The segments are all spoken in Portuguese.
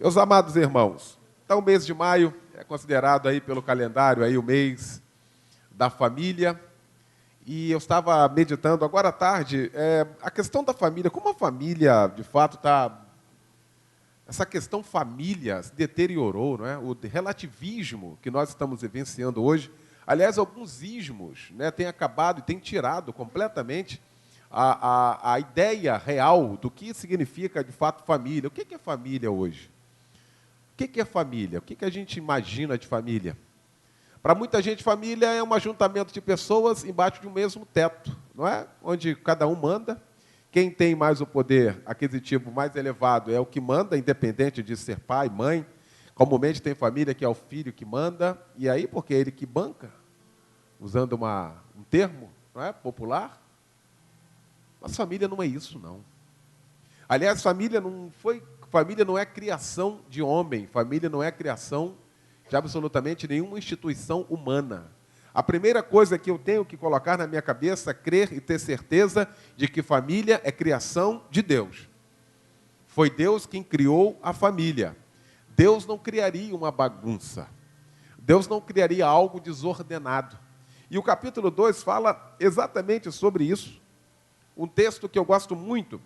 Meus amados irmãos, então o mês de maio é considerado aí pelo calendário aí o mês da família. E eu estava meditando agora à tarde a questão da família, como a família de fato está. Essa questão família se deteriorou, não é? O relativismo que nós estamos vivenciando hoje, aliás, alguns ismos, né, têm acabado e têm tirado completamente a ideia real do que significa de fato família. O que é família hoje? O que é família? O que a gente imagina de família? Para muita gente, família é um ajuntamento de pessoas embaixo de um mesmo teto, não é? Onde cada um manda. Quem tem mais o poder aquisitivo mais elevado é o que manda, independente de ser pai, mãe. Comumente tem família que é o filho que manda, e aí porque é ele que banca, usando um termo, não é, popular. Mas família não é isso, não. Aliás, família não é criação de homem, família não é criação de absolutamente nenhuma instituição humana. A primeira coisa que eu tenho que colocar na minha cabeça, crer e ter certeza de que família é criação de Deus. Foi Deus quem criou a família. Deus não criaria uma bagunça. Deus não criaria algo desordenado. E o capítulo 2 fala exatamente sobre isso. Um texto que eu gosto muito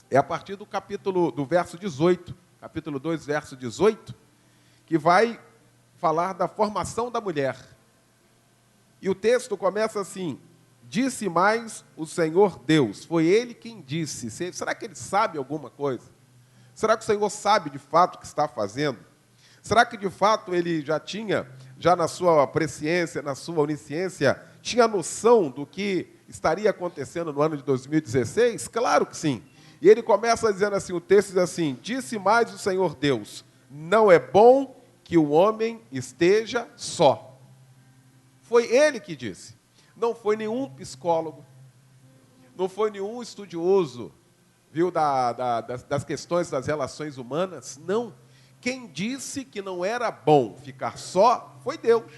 é a partir do verso 18, capítulo 2, verso 18, que vai falar da formação da mulher. E o texto começa assim: disse mais o Senhor Deus. Foi Ele quem disse. Será que Ele sabe alguma coisa? Será que o Senhor sabe de fato o que está fazendo? Será que de fato Ele já na sua presciência, na sua onisciência, tinha noção do que estaria acontecendo no ano de 2016? Claro que sim. E ele começa dizendo assim, o texto diz assim: disse mais o Senhor Deus, não é bom que o homem esteja só. Foi ele que disse. Não foi nenhum psicólogo, não foi nenhum estudioso, viu, das questões das relações humanas. Não. Quem disse que não era bom ficar só foi Deus.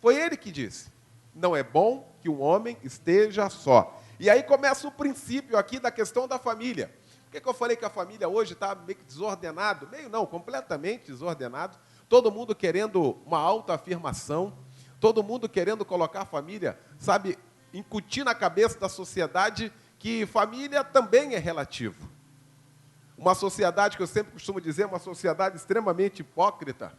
Foi ele que disse. Não é bom que o homem esteja só. E aí começa o princípio aqui da questão da família. Por que eu falei que a família hoje está meio que desordenado? Meio não, completamente desordenado. Todo mundo querendo uma autoafirmação, todo mundo querendo colocar a família, sabe, incutir na cabeça da sociedade que família também é relativo. Uma sociedade que eu sempre costumo dizer, uma sociedade extremamente hipócrita,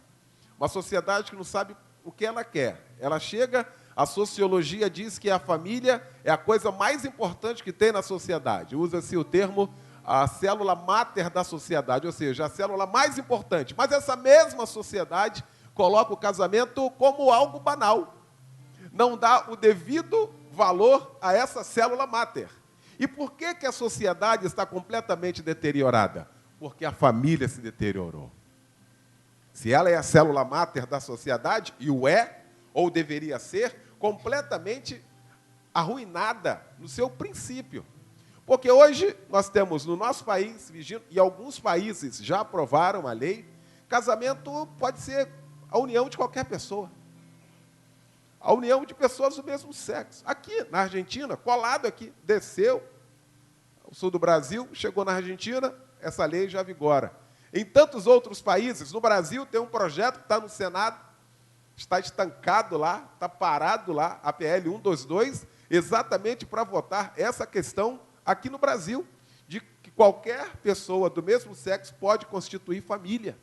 uma sociedade que não sabe o que ela quer. Ela chega, a sociologia diz que a família é a coisa mais importante que tem na sociedade. Usa-se o termo a célula máter da sociedade, ou seja, a célula mais importante. Mas essa mesma sociedade coloca o casamento como algo banal. Não dá o devido valor a essa célula máter. E por que a sociedade está completamente deteriorada? Porque a família se deteriorou. Se ela é a célula máter da sociedade, e o é, ou deveria ser, completamente arruinada no seu princípio. Porque hoje nós temos no nosso país, e alguns países já aprovaram a lei, casamento pode ser a união de qualquer pessoa. A união de pessoas do mesmo sexo. Aqui, na Argentina, colado aqui, desceu ao sul do Brasil, chegou na Argentina, essa lei já vigora. Em tantos outros países, no Brasil tem um projeto que está no Senado, está estancado lá, está parado lá, a PL 122, exatamente para votar essa questão aqui no Brasil, de que qualquer pessoa do mesmo sexo pode constituir família.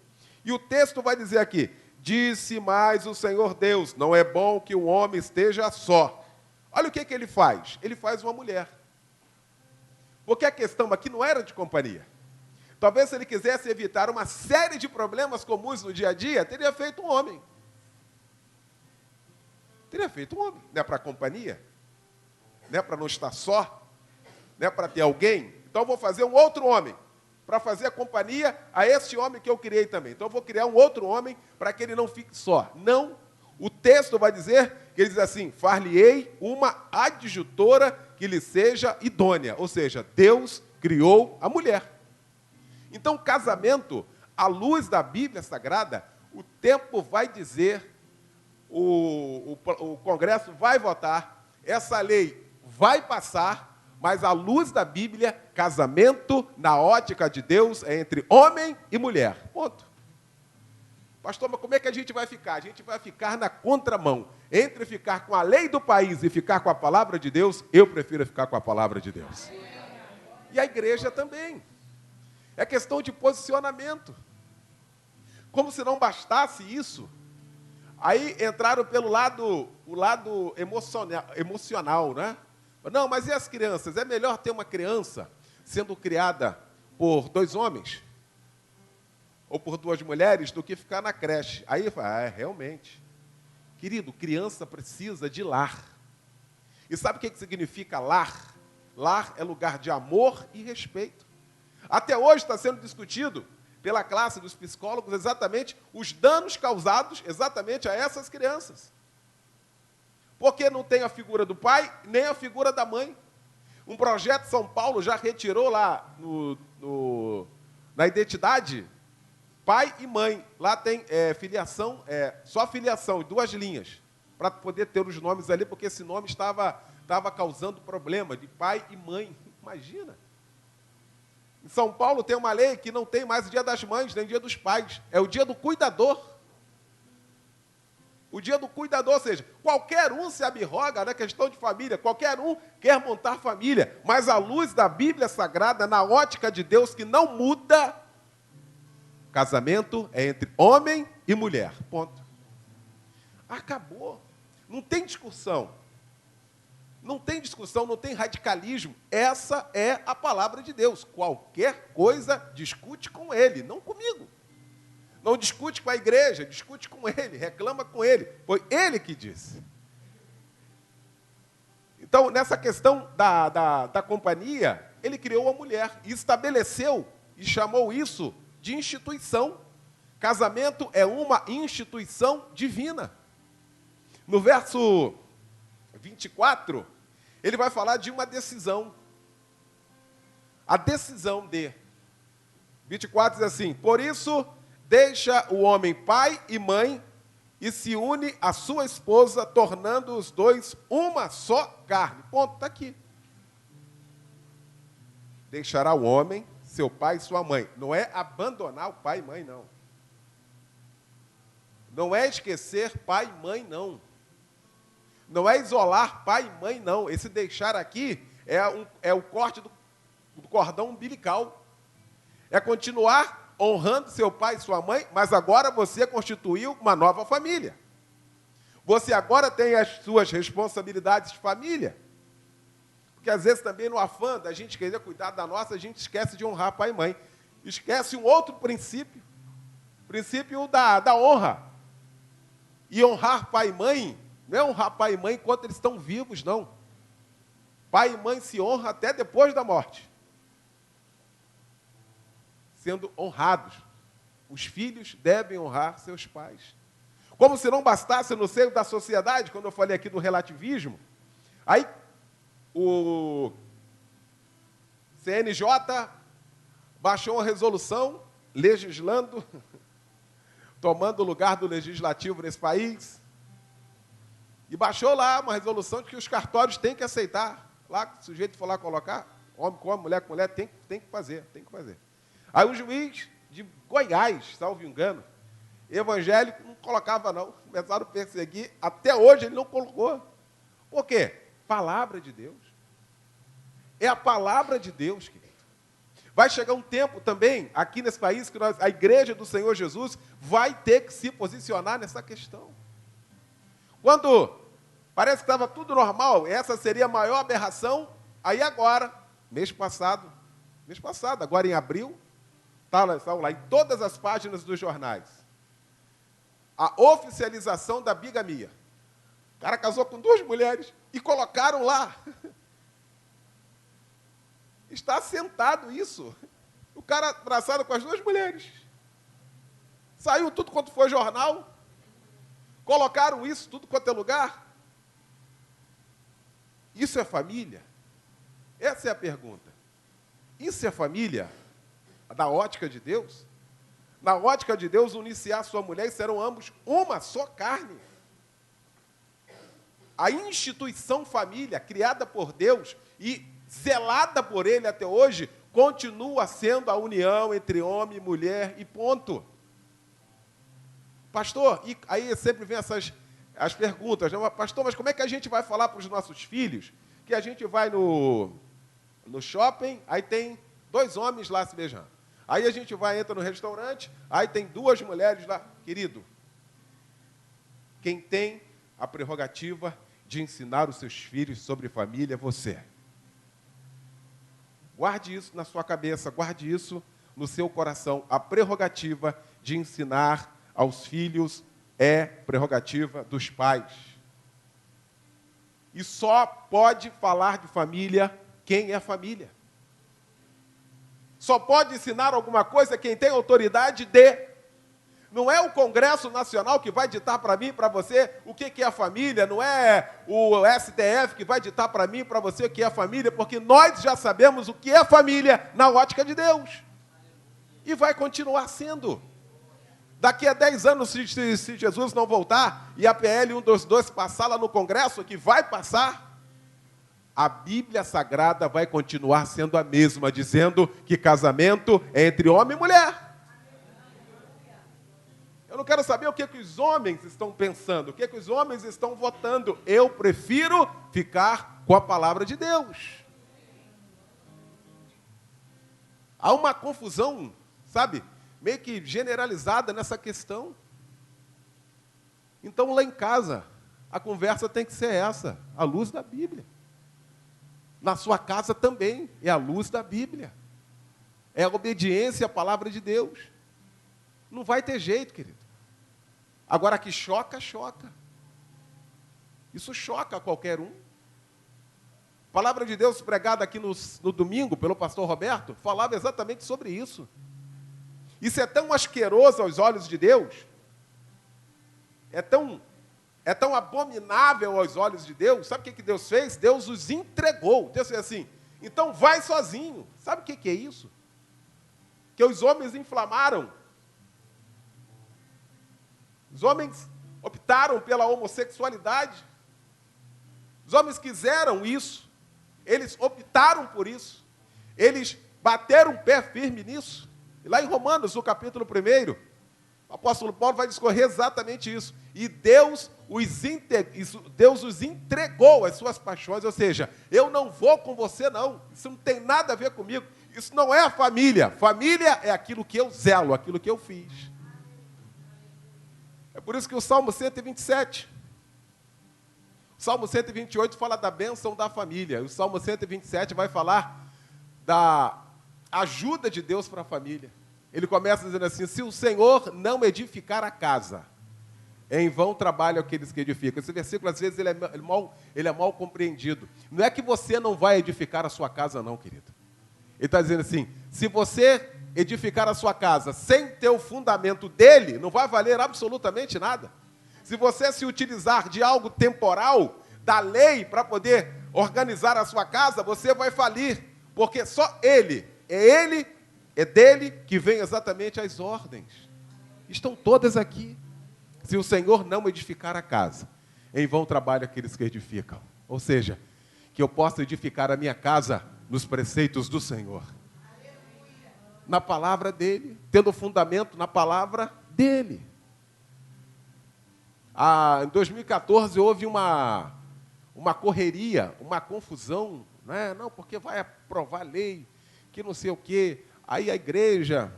E o texto vai dizer aqui: disse mais o Senhor Deus, não é bom que o homem esteja só. Olha o que ele faz. Ele faz uma mulher. Porque a questão aqui não era de companhia. Talvez se ele quisesse evitar uma série de problemas comuns no dia a dia, teria feito um homem. Teria feito um homem. Não é para companhia? Não é para não estar só? Não é para ter alguém? Então eu vou fazer um outro homem, para fazer a companhia a esse homem que eu criei também. Então eu vou criar um outro homem para que ele não fique só. Não. O texto vai dizer que ele diz assim: far-lhe-ei uma adjutora que lhe seja idônea. Ou seja, Deus criou a mulher. Então, o casamento, à luz da Bíblia Sagrada, o tempo vai dizer, o Congresso vai votar, essa lei vai passar, Mas, à luz da Bíblia, casamento, na ótica de Deus, é entre homem e mulher. Ponto. Pastor, mas como é que a gente vai ficar? A gente vai ficar na contramão. Entre ficar com a lei do país e ficar com a palavra de Deus, eu prefiro ficar com a palavra de Deus. E a igreja também. É questão de posicionamento. Como se não bastasse isso, aí entraram pelo lado emocional, né? Não, mas e as crianças? É melhor ter uma criança sendo criada por 2 homens ou por 2 mulheres do que ficar na creche. Aí fala, realmente. Querido, criança precisa de lar. E sabe o que significa lar? Lar é lugar de amor e respeito. Até hoje está sendo discutido pela classe dos psicólogos exatamente os danos causados exatamente a essas crianças. Porque não tem a figura do pai, nem a figura da mãe. Um projeto São Paulo já retirou lá na identidade pai e mãe. Lá tem filiação, só filiação, 2 linhas, para poder ter os nomes ali, porque esse nome estava causando problema de pai e mãe. Imagina. Em São Paulo tem uma lei que não tem mais o dia das mães, nem o dia dos pais. É o dia do cuidador. O dia do cuidador, ou seja, qualquer um se abroga na questão de família, qualquer um quer montar família, mas à luz da Bíblia Sagrada, na ótica de Deus que não muda, casamento é entre homem e mulher. Ponto. Acabou. Não tem discussão. Não tem discussão, não tem radicalismo. Essa é a palavra de Deus. Qualquer coisa, discute com ele, não comigo. Não discute com a igreja, discute com ele, reclama com ele. Foi ele que disse. Então, nessa questão da companhia, ele criou a mulher e estabeleceu e chamou isso de instituição. Casamento é uma instituição divina. No verso 24, ele vai falar de uma decisão. A decisão de 24 diz assim: por isso, deixa o homem pai e mãe e se une à sua esposa, tornando os 2 uma só carne. Ponto, está aqui. Deixará o homem, seu pai e sua mãe. Não é abandonar o pai e mãe, não. Não é esquecer pai e mãe, não. Não é isolar pai e mãe, não. Esse deixar aqui é o corte do cordão umbilical. É continuar honrando seu pai e sua mãe, mas agora você constituiu uma nova família. Você agora tem as suas responsabilidades de família. Porque às vezes também no afã da gente querer cuidar da nossa, a gente esquece de honrar pai e mãe. Esquece um outro princípio. O princípio da honra. E honrar pai e mãe não é honrar pai e mãe enquanto eles estão vivos, não. Pai e mãe se honram até depois da morte. Sendo honrados. Os filhos devem honrar seus pais. Como se não bastasse no seio da sociedade, quando eu falei aqui do relativismo, aí o CNJ baixou uma resolução legislando, tomando o lugar do legislativo nesse país, e baixou lá uma resolução de que os cartórios têm que aceitar. Lá, se o sujeito for lá colocar, homem com homem, mulher com mulher, tem que fazer. Aí o juiz de Goiás, salvo engano, evangélico, não colocava não. Começaram a perseguir, até hoje ele não colocou. Por quê? Palavra de Deus. É a palavra de Deus, querido. Vai chegar um tempo também, aqui nesse país, que a igreja do Senhor Jesus vai ter que se posicionar nessa questão. Quando parece que estava tudo normal, essa seria a maior aberração, aí agora, mês passado, agora em abril, está lá em todas as páginas dos jornais, a oficialização da bigamia. O cara casou com 2 mulheres e colocaram lá. Está assentado isso. O cara traçado com as 2 mulheres. Saiu tudo quanto foi jornal. Colocaram isso tudo quanto é lugar. Isso é família? Essa é a pergunta. Isso é família? Da ótica de Deus? Na ótica de Deus, unir-se a sua mulher e serão ambos uma só carne. A instituição família, criada por Deus e zelada por ele até hoje, continua sendo a união entre homem e mulher e ponto. Pastor, e aí sempre vem as perguntas, né? Pastor, mas como é que a gente vai falar para os nossos filhos que a gente vai no shopping, aí tem 2 homens lá se beijando. Aí a gente entra no restaurante, aí tem 2 mulheres lá. Querido, quem tem a prerrogativa de ensinar os seus filhos sobre família é você. Guarde isso na sua cabeça, guarde isso no seu coração. A prerrogativa de ensinar aos filhos é prerrogativa dos pais. E só pode falar de família quem é família. Só pode ensinar alguma coisa quem tem autoridade de. Não é o Congresso Nacional que vai ditar para mim e para você o que é a família, não é o STF que vai ditar para mim e para você o que é a família, porque nós já sabemos o que é família na ótica de Deus. E vai continuar sendo. Daqui a 10 anos, se Jesus não voltar e a PL 122 passar lá no Congresso, que vai passar, a Bíblia Sagrada vai continuar sendo a mesma, dizendo que casamento é entre homem e mulher. Eu não quero saber o que os homens estão pensando, o que os homens estão votando. Eu prefiro ficar com a palavra de Deus. Há uma confusão, sabe, meio que generalizada nessa questão. Então, lá em casa, a conversa tem que ser essa, à luz da Bíblia. Na sua casa também, é a luz da Bíblia. É a obediência à palavra de Deus. Não vai ter jeito, querido. Agora, que choca, choca. Isso choca qualquer um. A palavra de Deus pregada aqui no domingo pelo pastor Roberto falava exatamente sobre isso. Isso é tão asqueroso aos olhos de Deus, é tão abominável aos olhos de Deus. Sabe o que Deus fez? Deus os entregou. Deus fez assim, então vai sozinho. Sabe o que é isso? Que os homens inflamaram. Os homens optaram pela homossexualidade. Os homens quiseram isso. Eles optaram por isso. Eles bateram o pé firme nisso. E lá em Romanos, no capítulo 1, o apóstolo Paulo vai discorrer exatamente isso. E Deus os entregou às suas paixões. Ou seja, eu não vou com você, não. Isso não tem nada a ver comigo. Isso não é a família. Família é aquilo que eu zelo, aquilo que eu fiz. É por isso que o Salmo 127, o Salmo 128 fala da bênção da família. O Salmo 127 vai falar da ajuda de Deus para a família. Ele começa dizendo assim, se o Senhor não edificar a casa, em vão trabalham aqueles que edificam. Esse versículo, às vezes, ele é mal compreendido. Não é que você não vai edificar a sua casa, não, querido. Ele está dizendo assim, se você edificar a sua casa sem ter o fundamento dele, não vai valer absolutamente nada. Se você se utilizar de algo temporal, da lei, para poder organizar a sua casa, você vai falir, porque só é dele que vem exatamente as ordens. Estão todas aqui. Se o Senhor não edificar a casa, em vão trabalham aqueles que edificam. Ou seja, que eu possa edificar a minha casa nos preceitos do Senhor. Na palavra dele, tendo fundamento na palavra dele. Em 2014 houve uma correria, uma confusão, né? Não, porque vai aprovar lei, que não sei o quê. Aí a igreja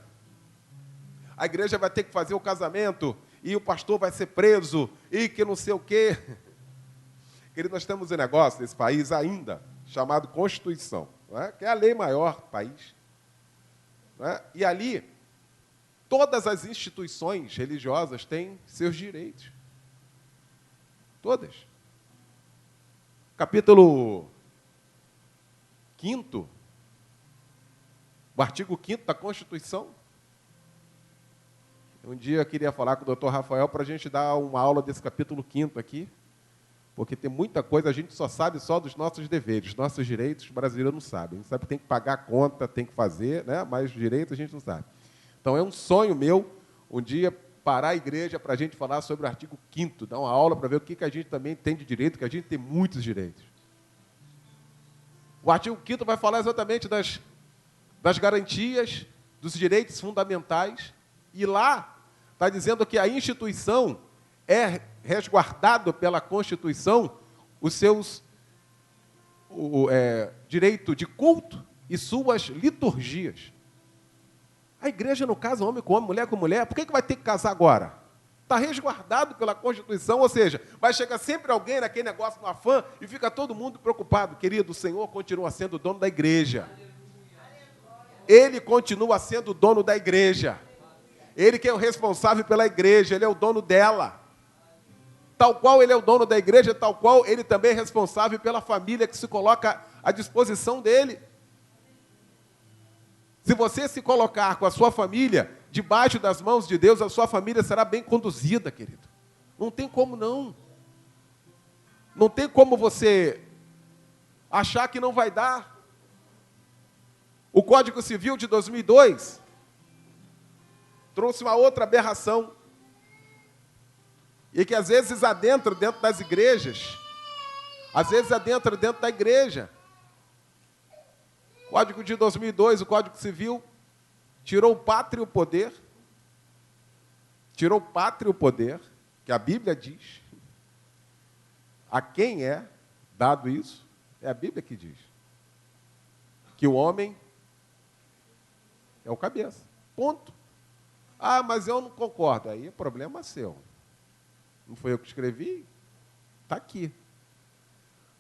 vai ter que fazer o casamento, e o pastor vai ser preso, e que não sei o quê. Querido, nós temos um negócio nesse país ainda, chamado Constituição, não é? Que é a lei maior do país. Não é? E ali, todas as instituições religiosas têm seus direitos. Todas. Capítulo 5º, o artigo 5º da Constituição. Um dia eu queria falar com o doutor Rafael para a gente dar uma aula desse capítulo 5º aqui, porque tem muita coisa, a gente só sabe dos nossos deveres, nossos direitos, o brasileiro não sabe. A gente sabe que tem que pagar a conta, tem que fazer, né? Mas direitos a gente não sabe. Então é um sonho meu, um dia, parar a igreja para a gente falar sobre o artigo 5º, dar uma aula para ver o que a gente também tem de direito, que a gente tem muitos direitos. O artigo 5º vai falar exatamente das garantias, dos direitos fundamentais, e lá está dizendo que a instituição é resguardado pela Constituição os seus direito de culto e suas liturgias. A igreja não casa homem com homem, mulher com mulher. Por que vai ter que casar agora? Está resguardado pela Constituição, ou seja, vai chegar sempre alguém naquele negócio, no afã, e fica todo mundo preocupado. Querido, o Senhor continua sendo o dono da igreja. Ele continua sendo o dono da igreja. Ele que é o responsável pela igreja, ele é o dono dela. Tal qual ele é o dono da igreja, tal qual ele também é responsável pela família que se coloca à disposição dele. Se você se colocar com a sua família debaixo das mãos de Deus, a sua família será bem conduzida, querido. Não tem como não. Não tem como você achar que não vai dar. O Código Civil de 2002 trouxe uma outra aberração. E que às vezes adentra dentro das igrejas. Às vezes adentra dentro da igreja. Código de 2002, o Código Civil, tirou o pátrio poder. Tirou o pátrio poder, que a Bíblia diz. A quem é dado isso? É a Bíblia que diz. Que o homem é o cabeça. Ponto. Ah, mas eu não concordo. Aí é problema seu. Não foi eu que escrevi? Está aqui.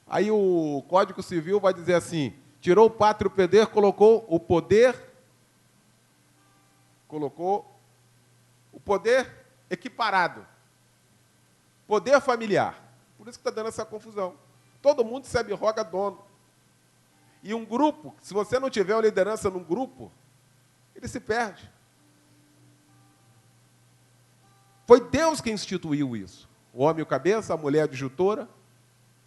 Aí o Código Civil vai dizer assim, tirou o pátrio poder, colocou o poder equiparado. Poder familiar. Por isso que está dando essa confusão. Todo mundo se abroga dono. E um grupo, se você não tiver uma liderança num grupo, ele se perde. Foi Deus quem instituiu isso. O homem o cabeça, a mulher a adjutora,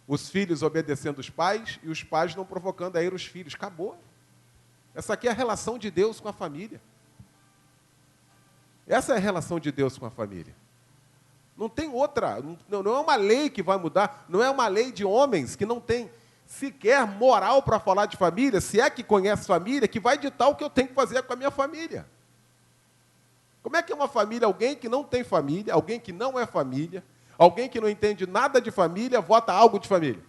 os filhos obedecendo os pais e os pais não provocando a ira os filhos. Acabou. Essa aqui é a relação de Deus com a família. Essa é a relação de Deus com a família. Não tem outra, não é uma lei que vai mudar, não é uma lei de homens que não tem sequer moral para falar de família, se é que conhece família, que vai ditar o que eu tenho que fazer com a minha família. Como é que é uma família, alguém que não tem família, alguém que não é família, alguém que não entende nada de família, vota algo de família?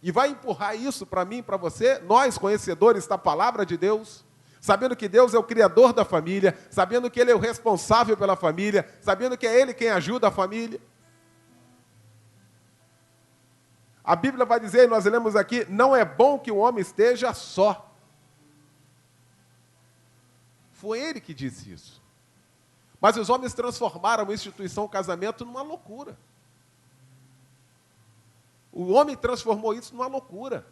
E vai empurrar isso para mim, para você, nós conhecedores da palavra de Deus, sabendo que Deus é o criador da família, sabendo que Ele é o responsável pela família, sabendo que é Ele quem ajuda a família. A Bíblia vai dizer, e nós lemos aqui, não é bom que o homem esteja só. Foi ele que disse isso. Mas os homens transformaram a instituição casamento numa loucura. O homem transformou isso numa loucura.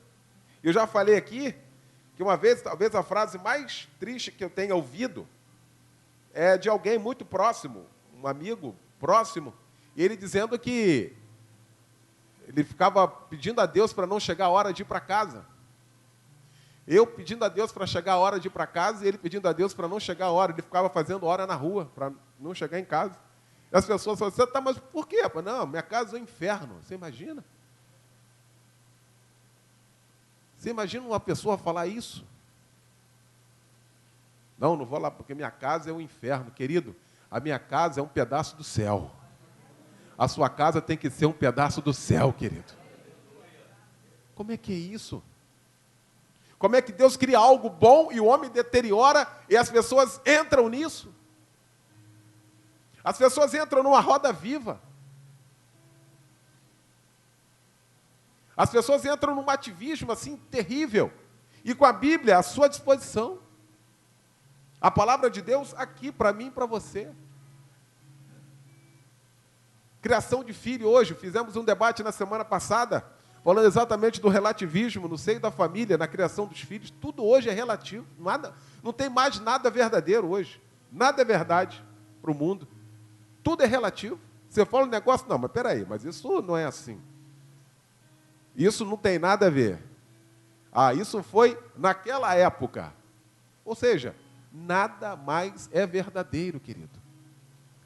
Eu já falei aqui que uma vez, talvez a frase mais triste que eu tenha ouvido é de alguém muito próximo, um amigo próximo, e ele dizendo que ele ficava pedindo a Deus para não chegar a hora de ir para casa. Eu pedindo a Deus para chegar a hora de ir para casa e ele pedindo a Deus para não chegar a hora. Ele ficava fazendo hora na rua para não chegar em casa. E as pessoas falam assim, tá, mas por quê? Não, minha casa é um inferno. Você imagina? Você imagina uma pessoa falar isso? Não vou lá porque minha casa é um inferno. Querido, a minha casa é um pedaço do céu. A sua casa tem que ser um pedaço do céu, querido. Como é que é isso? Como é que Deus cria algo bom e o homem deteriora e as pessoas entram nisso? As pessoas entram numa roda viva. As pessoas entram num ativismo assim terrível. E com a Bíblia à sua disposição. A palavra de Deus aqui para mim e para você. Criação de filho hoje. Fizemos um debate na semana passada, falando exatamente do relativismo no seio da família, na criação dos filhos. Tudo hoje é relativo. Não tem mais nada verdadeiro hoje. Nada é verdade para o mundo. Tudo é relativo. Você fala um negócio, não, mas peraí, mas isso não é assim. Isso não tem nada a ver. Ah, isso foi naquela época. Ou seja, nada mais é verdadeiro, querido.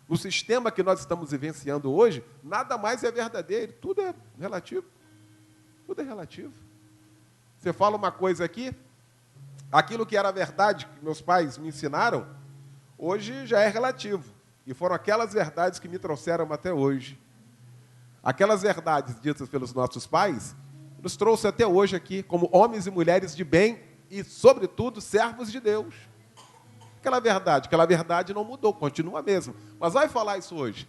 No sistema que nós estamos vivenciando hoje, nada mais é verdadeiro, tudo é relativo. Tudo é relativo. Você fala uma coisa aqui, aquilo que era verdade, que meus pais me ensinaram, hoje já é relativo. E foram aquelas verdades que me trouxeram até hoje. Aquelas verdades ditas pelos nossos pais, nos trouxe até hoje aqui, como homens e mulheres de bem e, sobretudo, servos de Deus. Aquela verdade não mudou, continua a mesma. Mas vai falar isso hoje.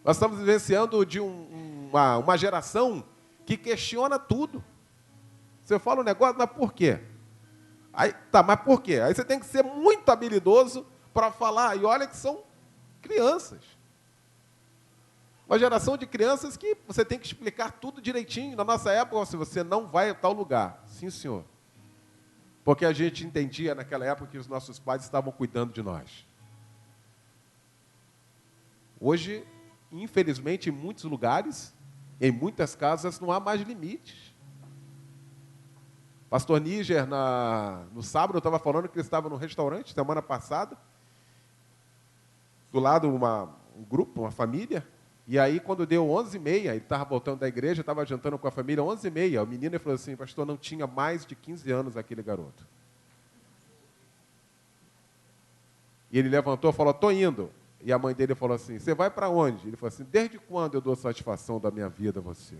Nós estamos vivenciando de uma geração que questiona tudo. Você fala um negócio, mas por quê? Aí, tá, mas por quê? Aí você tem que ser muito habilidoso para falar. E olha que são crianças. Uma geração de crianças que você tem que explicar tudo direitinho. Na nossa época, se você não vai a tal lugar. Sim, senhor. Porque a gente entendia naquela época que os nossos pais estavam cuidando de nós. Hoje, infelizmente, em muitos lugares, em muitas casas, não há mais limites. Pastor Níger, no sábado, eu estava falando que ele estava num restaurante, semana passada, do lado um grupo, uma família, e aí quando deu 11h30, ele estava voltando da igreja, estava jantando com a família, 11h30, o menino falou assim, pastor, não tinha mais de 15 anos aquele garoto. E ele levantou e falou, estou indo. E a mãe dele falou assim, você vai para onde? Ele falou assim, desde quando eu dou satisfação da minha vida a você?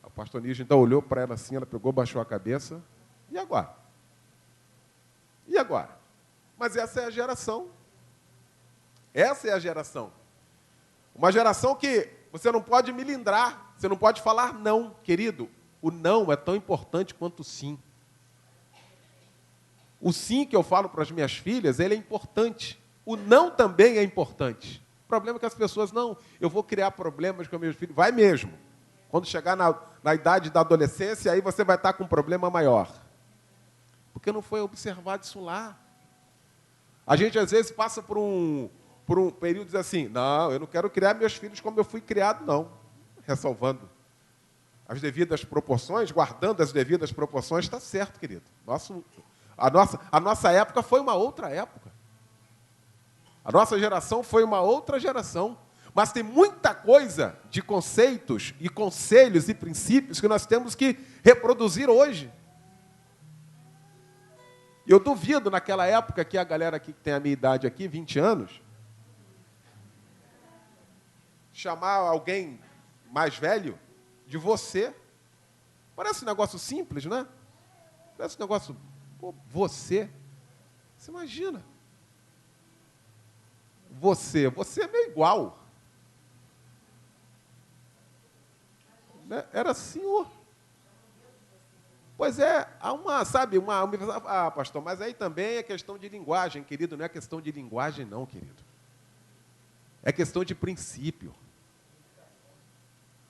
O pastor Níger então olhou para ela assim, ela pegou, baixou a cabeça, e agora? E agora? Mas essa é a geração. Essa é a geração. Uma geração que você não pode milindrar, você não pode falar não, querido. O não é tão importante quanto o sim. O sim que eu falo para as minhas filhas, ele é importante. O não também é importante. O problema é que as pessoas, não, eu vou criar problemas com meus filhos. Vai mesmo. Quando chegar na idade da adolescência, aí você vai estar com um problema maior. Porque não foi observado isso lá. A gente, às vezes, passa por um período diz assim, não, eu não quero criar meus filhos como eu fui criado, não. Ressalvando as devidas proporções, guardando as devidas proporções, está certo, querido. A nossa época foi uma outra época. A nossa geração foi uma outra geração. Mas tem muita coisa de conceitos e conselhos e princípios que nós temos que reproduzir hoje. Eu duvido, naquela época, que a galera aqui que tem a minha idade aqui, 20 anos, chamar alguém mais velho de você. Parece um negócio simples, né? Parece um negócio, pô, você. Você imagina. Você é meio igual. Né? Era senhor. Pois é, há pastor, mas aí também é questão de linguagem, querido, não é questão de linguagem não, querido. É questão de princípio.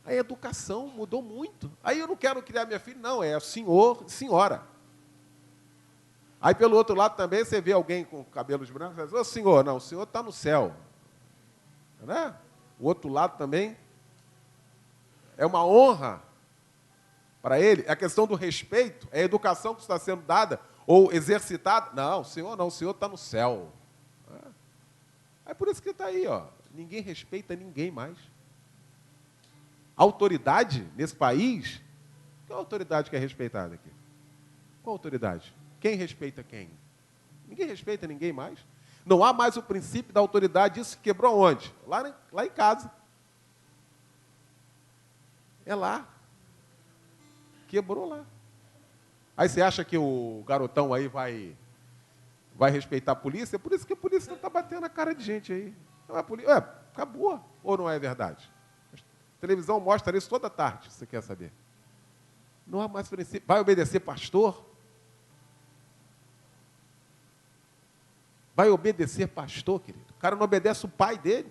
A educação mudou muito. Aí eu não quero criar minha filha, não, é senhor, senhora. Aí pelo outro lado também você vê alguém com cabelos brancos, você diz, ô senhor, não, o senhor está no céu. Né? O outro lado também é uma honra para ele, é a questão do respeito, é a educação que está sendo dada ou exercitada. Não, o senhor está no céu. É por isso que está aí, ó. Ninguém respeita ninguém mais. A autoridade nesse país, qual autoridade que é respeitada aqui? Qual autoridade? Quem respeita quem? Ninguém respeita ninguém mais. Não há mais o princípio da autoridade. Isso quebrou onde? Lá em casa. É lá. Quebrou lá. Aí você acha que o garotão aí vai respeitar a polícia? É por isso que a polícia não está batendo a cara de gente aí. Não é polícia. Acabou. Ou não é verdade? A televisão mostra isso toda tarde, se você quer saber. Não há mais princípio. Vai obedecer pastor? Vai obedecer pastor, querido? O cara não obedece o pai dele.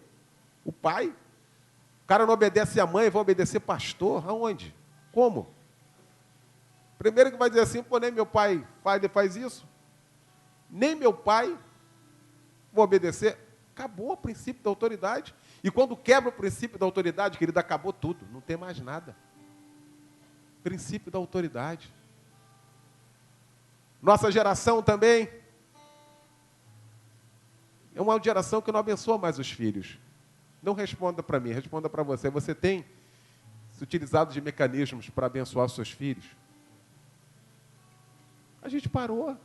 O pai. O cara não obedece a mãe, vai obedecer pastor. Aonde? Como? Primeiro que vai dizer assim, pô, nem meu pai faz isso. Nem meu pai vou obedecer. Acabou o princípio da autoridade. E quando quebra o princípio da autoridade, querido, acabou tudo. Não tem mais nada. Princípio da autoridade. Nossa geração também é uma geração que não abençoa mais os filhos. Não responda para mim, responda para você. Você tem se utilizado de mecanismos para abençoar os seus filhos? A gente parou.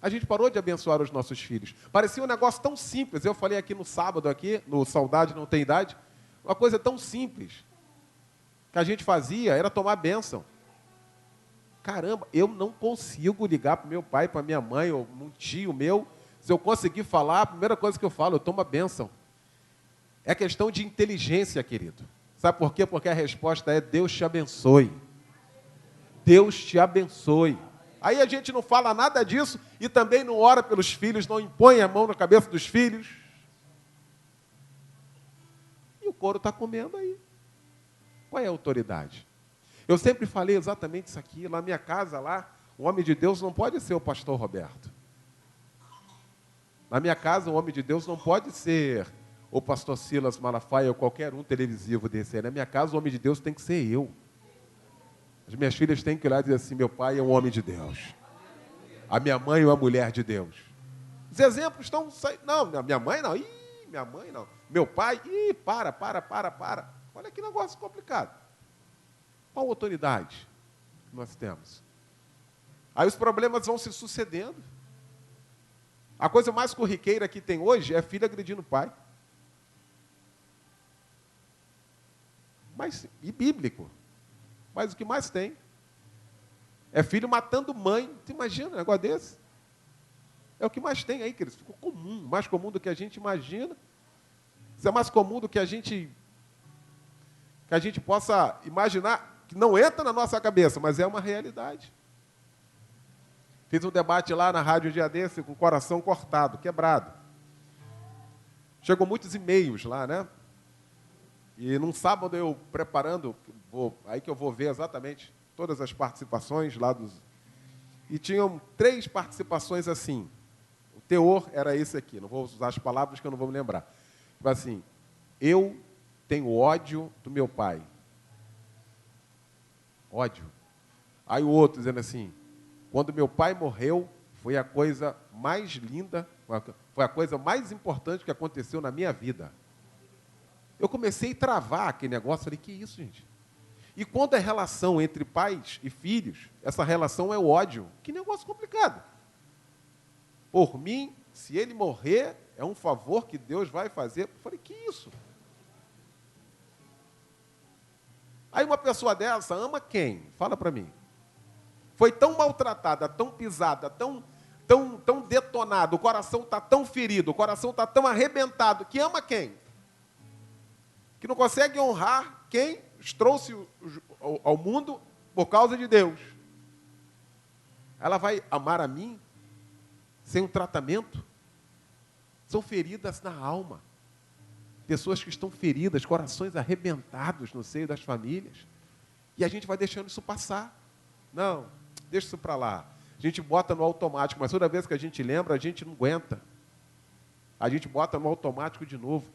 A gente parou de abençoar os nossos filhos. Parecia um negócio tão simples. Eu falei aqui no sábado, no Saudade Não Tem Idade, uma coisa tão simples que a gente fazia era tomar bênção. Caramba, eu não consigo ligar para o meu pai, para minha mãe, ou um tio meu. Se eu conseguir falar, a primeira coisa que eu falo, eu tomo a bênção. É questão de inteligência, querido. Sabe por quê? Porque a resposta é Deus te abençoe. Deus te abençoe. Aí a gente não fala nada disso e também não ora pelos filhos, não impõe a mão na cabeça dos filhos. E o couro está comendo aí. Qual é a autoridade? Eu sempre falei exatamente isso aqui. Lá na minha casa, o homem de Deus não pode ser o pastor Roberto. Na minha casa, o homem de Deus não pode ser o pastor Silas Malafaia ou qualquer um televisivo desse aí. Na minha casa, o homem de Deus tem que ser eu. As minhas filhas têm que olhar e dizer assim, meu pai é um homem de Deus. A minha mãe é uma mulher de Deus. Os exemplos estão saindo. Não, minha mãe não. Minha mãe não. Meu pai, para. Olha que negócio complicado. Qual autoridade nós temos? Aí os problemas vão se sucedendo. A coisa mais corriqueira que tem hoje é filho agredindo o pai. E bíblico. Mas o que mais tem é filho matando mãe. Você imagina um negócio desse? É o que mais tem aí, queridos. Ficou comum, mais comum do que a gente imagina. Isso é mais comum do que a gente possa imaginar, que não entra na nossa cabeça, mas é uma realidade. Fiz um debate lá na rádio um dia desse, com o coração cortado, quebrado. Chegou muitos e-mails lá, né? E num sábado eu preparando, aí que eu vou ver exatamente todas as participações lá dos... E tinham 3 participações assim. O teor era esse aqui, não vou usar as palavras que eu não vou me lembrar. Tipo assim, eu tenho ódio do meu pai. Ódio. Aí o outro dizendo assim, quando meu pai morreu, foi a coisa mais linda, foi a coisa mais importante que aconteceu na minha vida. Eu comecei a travar aquele negócio, falei, que isso, gente? E quando é relação entre pais e filhos, essa relação é o ódio. Que negócio complicado. Por mim, se ele morrer, é um favor que Deus vai fazer. Eu falei, que isso? Aí uma pessoa dessa ama quem? Fala para mim. Foi tão maltratada, tão pisada, tão detonada, o coração está tão ferido, o coração está tão arrebentado, que ama quem? Que não consegue honrar quem os trouxe ao mundo por causa de Deus. Ela vai amar a mim sem um tratamento? São feridas na alma. Pessoas que estão feridas, corações arrebentados no seio das famílias. E a gente vai deixando isso passar. Não, deixa isso para lá. A gente bota no automático, mas toda vez que a gente lembra, a gente não aguenta. A gente bota no automático de novo.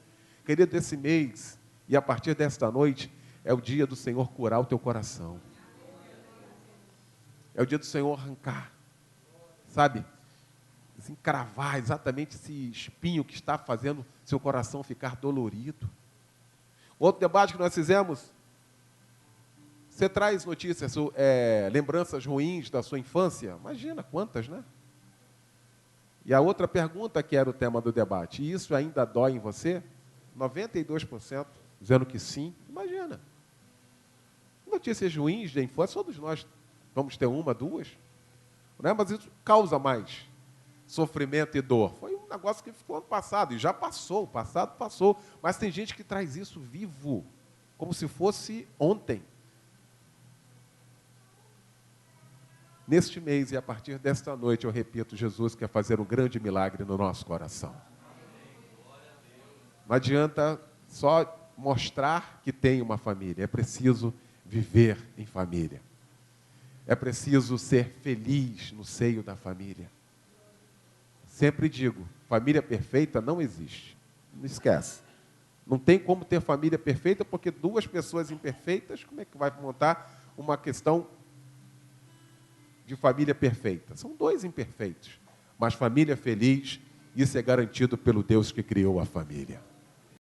Querido, esse mês, e a partir desta noite, é o dia do Senhor curar o teu coração. É o dia do Senhor arrancar, sabe? Encravar exatamente esse espinho que está fazendo seu coração ficar dolorido. Outro debate que nós fizemos, você traz notícias, lembranças ruins da sua infância? Imagina quantas, né? E a outra pergunta que era o tema do debate, e isso ainda dói em você? 92% dizendo que sim. Imagina. Notícias ruins da infância, todos nós vamos ter uma, duas, né? Mas isso causa mais sofrimento e dor. Foi um negócio que ficou ano passado, e já passou, o passado passou. Mas tem gente que traz isso vivo, como se fosse ontem. Neste mês e a partir desta noite, eu repito, Jesus quer fazer um grande milagre no nosso coração. Não adianta só mostrar que tem uma família, é preciso viver em família. É preciso ser feliz no seio da família. Sempre digo, família perfeita não existe. Não esquece. Não tem como ter família perfeita, porque 2 pessoas imperfeitas, como é que vai montar uma questão de família perfeita? São 2 imperfeitos. Mas família feliz Isso é garantido pelo Deus que criou a família.